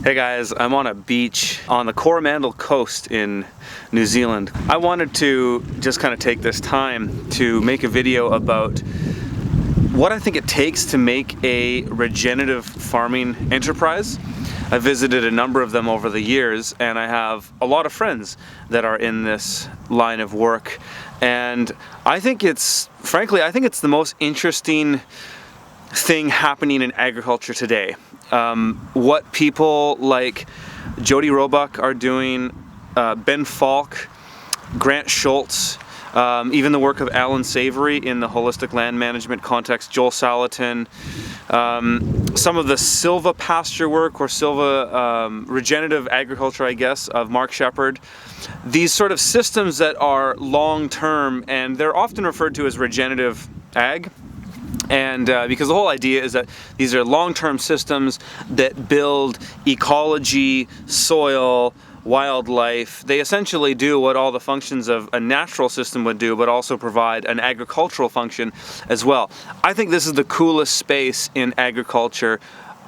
Hey guys, I'm on a beach on the Coromandel coast in New Zealand. I wanted to just kind of take this time to make a video about what I think it takes to make a regenerative farming enterprise. I visited a number of them over the years, and I have a lot of friends that are in this line of work. And I think it's the most interesting thing happening in agriculture today. What people like Jody Roebuck are doing, Ben Falk, Grant Schultz, even the work of Alan Savory in the holistic land management context, Joel Salatin, some of the Silva pasture work or Silva regenerative agriculture, I guess, of Marc Shepard. These sort of systems that are long-term, and they're often referred to as regenerative ag. And because the whole idea is that these are long-term systems that build ecology, soil, wildlife. They essentially do what all the functions of a natural system would do, but also provide an agricultural function as well. I think this is the coolest space in agriculture.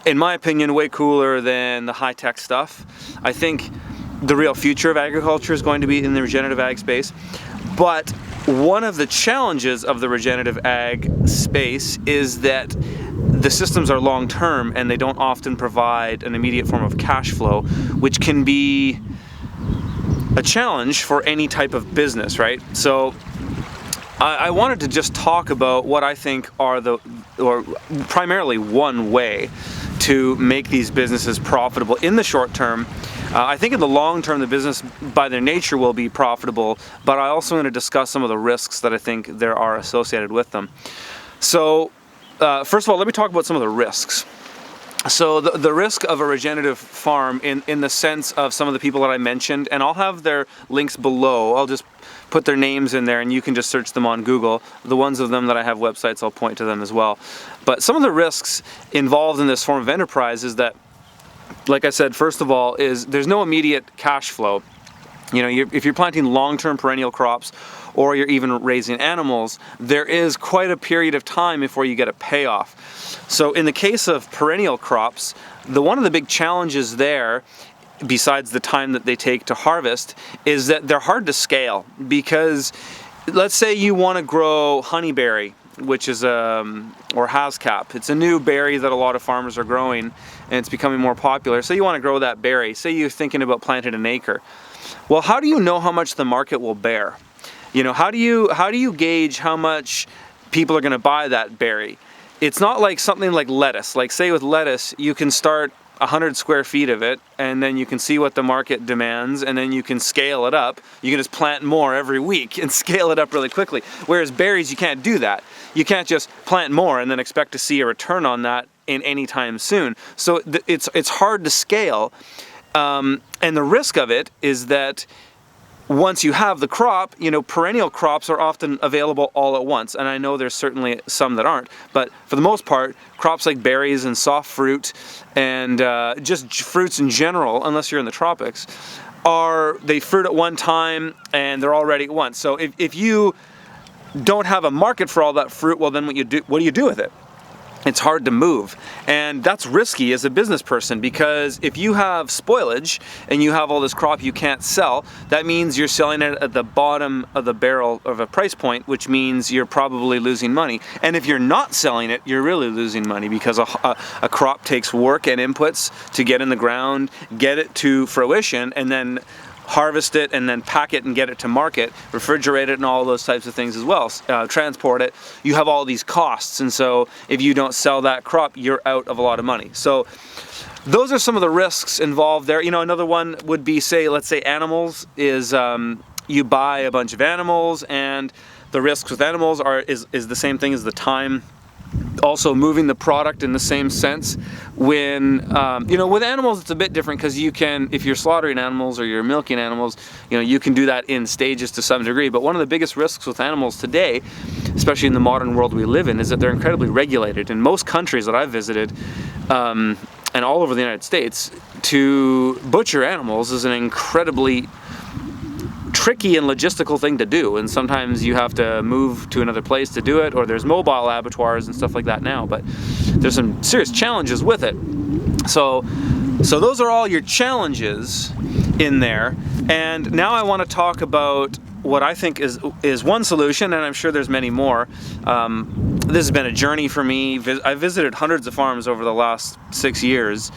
In my opinion, way cooler than the high-tech stuff. I think the real future of agriculture is going to be in the regenerative ag space. But one of the challenges of the regenerative ag space is that the systems are long-term and they don't often provide an immediate form of cash flow, which can be a challenge for any type of business, right? So I wanted to just talk about what I think are primarily one way to make these businesses profitable in the short term. I think in the long term, the business by their nature will be profitable, but I also want to discuss some of the risks that I think there are associated with them. So first of all, let me talk about some of the risks. So the risk of a regenerative farm in the sense of some of the people that I mentioned, and I'll have their links below. I'll just put their names in there and you can just search them on Google. The ones of them that I have websites, I'll point to them as well. But some of the risks involved in this form of enterprise is that, like I said, first of all, is there's no immediate cash flow. You know, if you're planting long-term perennial crops or you're even raising animals, there is quite a period of time before you get a payoff. So in the case of perennial crops, one of the big challenges there, besides the time that they take to harvest, is that they're hard to scale. Because let's say you want to grow honeyberry, which is or hascap. It's a new berry that a lot of farmers are growing, and it's becoming more popular. Say you want to grow that berry. Say you're thinking about planting an acre. Well, how do you know how much the market will bear? You know, how do you gauge how much people are going to buy that berry? It's not like something like lettuce. Like say with lettuce, you can start 100 square feet of it, and then you can see what the market demands, and then you can scale it up. You can just plant more every week and scale it up really quickly. Whereas berries, you can't do that. You can't just plant more and then expect to see a return on that in any time soon. So it's hard to scale, and the risk of it is that once you have the crop, you know, perennial crops are often available all at once. And I know there's certainly some that aren't, but for the most part, crops like berries and soft fruit and just fruits in general, unless you're in the tropics, they fruit at one time and they're all ready at once. So if you don't have a market for all that fruit, well then what do you do with it? It's hard to move, and that's risky as a business person, because if you have spoilage and you have all this crop you can't sell, that means you're selling it at the bottom of the barrel of a price point, which means you're probably losing money. And if you're not selling it, you're really losing money, because a crop takes work and inputs to get in the ground, get it to fruition, and then harvest it and then pack it and get it to market, refrigerate it and all those types of things as well, transport it. You have all these costs, and so if you don't sell that crop, you're out of a lot of money. So those are some of the risks involved there. You know, another one would be, let's say animals is you buy a bunch of animals, and the risks with animals is the same thing as the time. Also moving the product in the same sense. When you know, with animals it's a bit different, because you can, if you're slaughtering animals or you're milking animals, you know, you can do that in stages to some degree. But one of the biggest risks with animals today, especially in the modern world we live in, is that they're incredibly regulated. In most countries that I've visited, and all over the United States, to butcher animals is an incredibly tricky and logistical thing to do, and sometimes you have to move to another place to do it, or there's mobile abattoirs and stuff like that now, but there's some serious challenges with it. So So those are all your challenges in there. And now I want to talk about what I think is one solution, and I'm sure there's many more. This has been a journey for me. I've visited hundreds of farms over the last 6 years,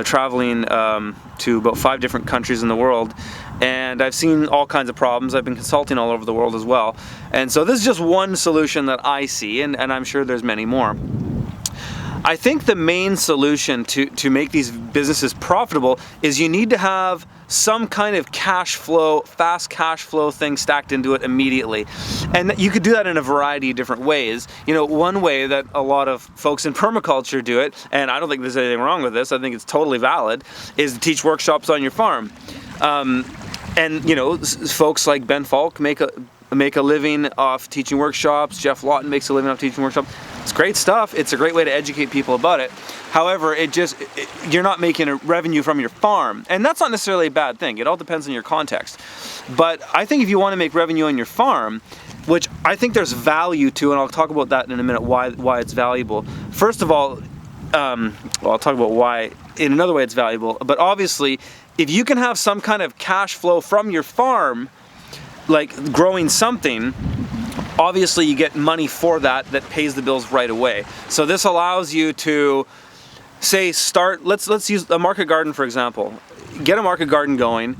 traveling to about 5 different countries in the world, and I've seen all kinds of problems. I've been consulting all over the world as well. And so this is just one solution that I see, and I'm sure there's many more. I think the main solution to make these businesses profitable is you need to have some kind of cash flow, fast cash flow thing stacked into it immediately. And you could do that in a variety of different ways. You know, one way that a lot of folks in permaculture do it, and I don't think there's anything wrong with this, I think it's totally valid, is to teach workshops on your farm. And you know, folks like Ben Falk make a living off teaching workshops. Jeff Lawton makes a living off teaching workshops. It's great stuff. It's a great way to educate people about it. However, you're not making a revenue from your farm, and that's not necessarily a bad thing. It all depends on your context. But I think if you want to make revenue on your farm, which I think there's value to, and I'll talk about that in a minute, why it's valuable. First of all, well, I'll talk about why in another way it's valuable. But obviously, if you can have some kind of cash flow from your farm, like growing something, obviously you get money for that pays the bills right away. So this allows you to say let's use a market garden for example. Get a market garden going,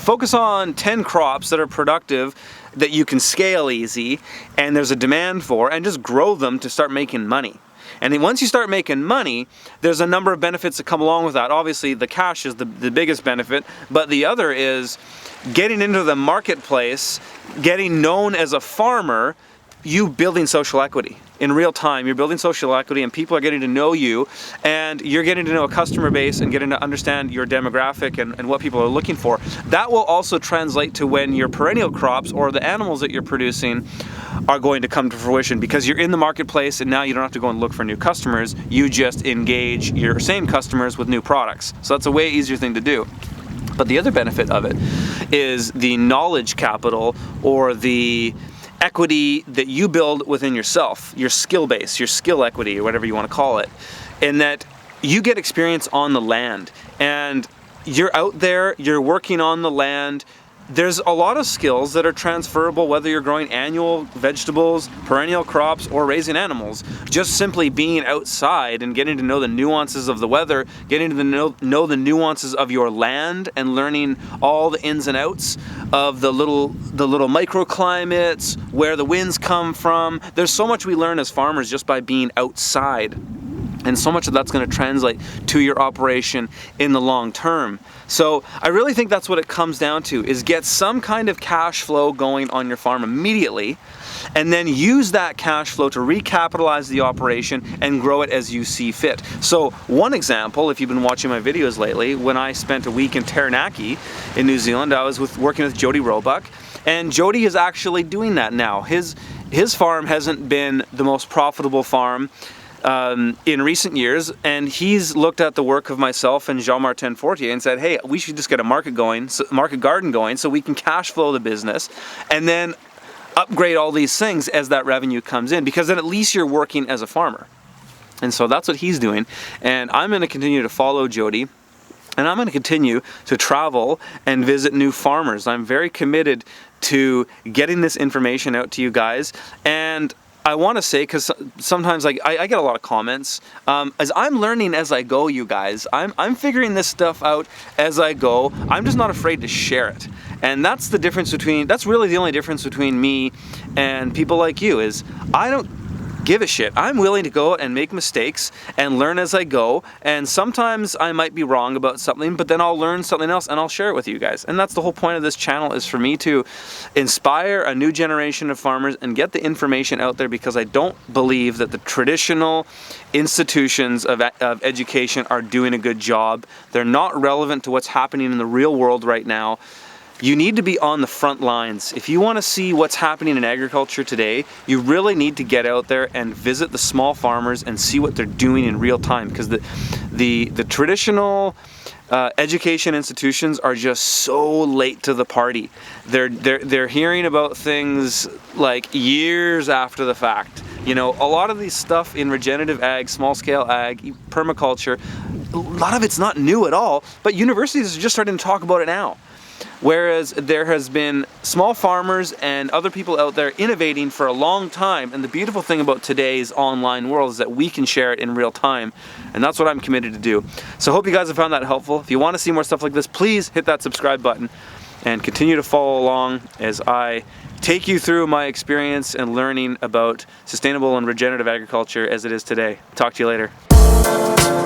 focus on 10 crops that are productive, that you can scale easy and there's a demand for, and just grow them to start making money. And then once you start making money, there's a number of benefits that come along with that. Obviously the cash is the biggest benefit, but the other is getting into the marketplace, getting known as a farmer, you building social equity. In real time, you're building social equity and people are getting to know you, and you're getting to know a customer base and getting to understand your demographic and what people are looking for. That will also translate to when your perennial crops or the animals that you're producing are going to come to fruition, because you're in the marketplace and now you don't have to go and look for new customers. You just engage your same customers with new products. So that's a way easier thing to do. But the other benefit of it is the knowledge capital, or the equity that you build within yourself, your skill base, your skill equity, or whatever you want to call it, in that you get experience on the land, and you're out there, you're working on the land. There's a lot of skills that are transferable, whether you're growing annual vegetables, perennial crops, or raising animals. Just simply being outside and getting to know the nuances of the weather, getting to know the nuances of your land, and learning all the ins and outs of the little microclimates, where the winds come from. There's so much we learn as farmers just by being outside. And so much of that's going to translate to your operation in the long term. So I really think that's what it comes down to, is get some kind of cash flow going on your farm immediately, and then use that cash flow to recapitalize the operation and grow it as you see fit. So one example, if you've been watching my videos lately, when I spent a week in Taranaki in New Zealand, I was working with Jody Roebuck, and Jody is actually doing that now. His farm hasn't been the most profitable farm in recent years, and he's looked at the work of myself and Jean-Martin Fortier and said, hey, we should just get a market garden going so we can cash flow the business and then upgrade all these things as that revenue comes in, because then at least you're working as a farmer. And so that's what he's doing, and I'm going to continue to follow Jody, and I'm going to continue to travel and visit new farmers. I'm very committed to getting this information out to you guys. And I want to say, because sometimes I get a lot of comments, as I'm learning as I go, you guys, I'm figuring this stuff out as I go. I'm just not afraid to share it. And that's really the only difference between me and people like you, is I don't give a shit. I'm willing to go and make mistakes and learn as I go, and sometimes I might be wrong about something, but then I'll learn something else and I'll share it with you guys. And that's the whole point of this channel, is for me to inspire a new generation of farmers and get the information out there, because I don't believe that the traditional institutions of education are doing a good job. They're not relevant to what's happening in the real world right now. You need to be on the front lines. If you want to see what's happening in agriculture today, you really need to get out there and visit the small farmers and see what they're doing in real time, because the traditional education institutions are just so late to the party. They're hearing about things like years after the fact. You know, a lot of these stuff in regenerative ag, small scale ag, permaculture, lot of it's not new at all, but universities are just starting to talk about it now. Whereas there has been small farmers and other people out there innovating for a long time, and the beautiful thing about today's online world is that we can share it in real time, and that's what I'm committed to do. So I hope you guys have found that helpful. If you want to see more stuff like this, please hit that subscribe button and continue to follow along as I take you through my experience and learning about sustainable and regenerative agriculture as it is today. Talk to you later.